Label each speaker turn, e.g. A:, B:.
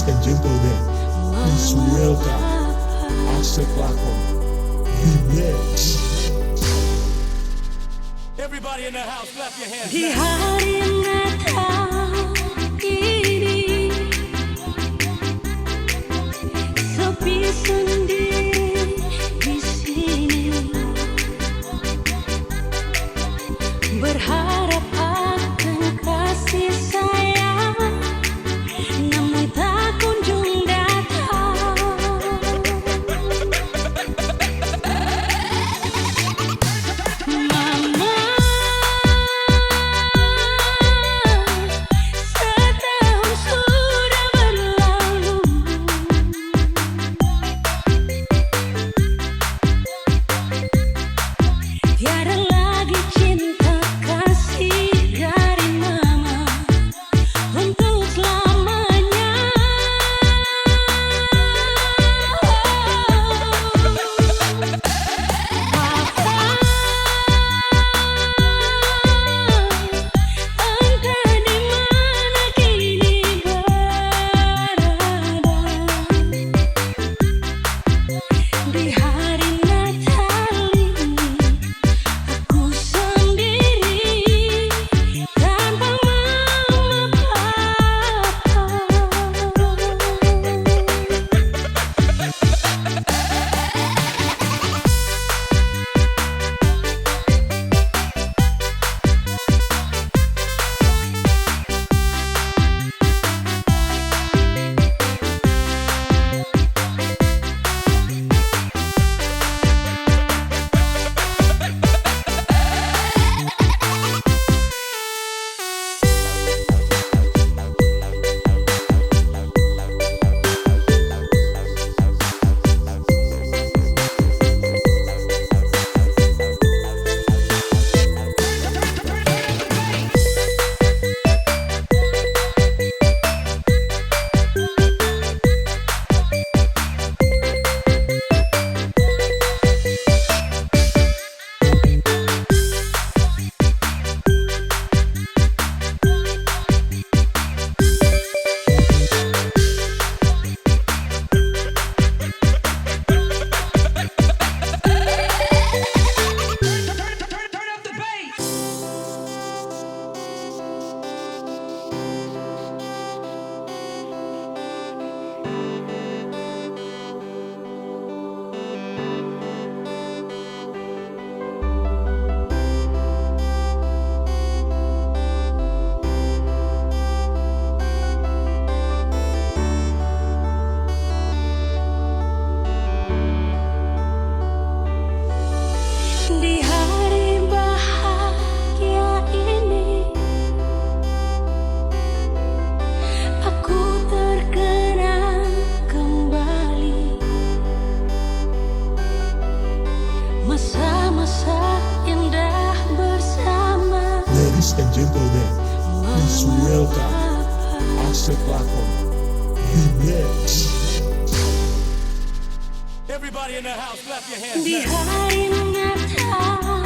A: and gentlemen, please welcome Asep Lakon Remix.
B: Everybody in the house, clap your hands.
C: Di hari Natal ini sepi sendiri di sini, berharap akan kasih sayang, namun tak kunjung datang. Mama, setahun sudah berlalu, tiada lagi cinta kasih dari mama untuk selamanya. Papa, entah di mana kini berada. Di hari Natal ini aku sendiri tanpa mama papa. Di hari bahagia ini aku terkenang kembali masa-masa indah bersama.
A: Ladies and gentlemen, please welcome Asep Lakon Remix.
B: Everybody in the house, clap your hands.
C: Di hari Natal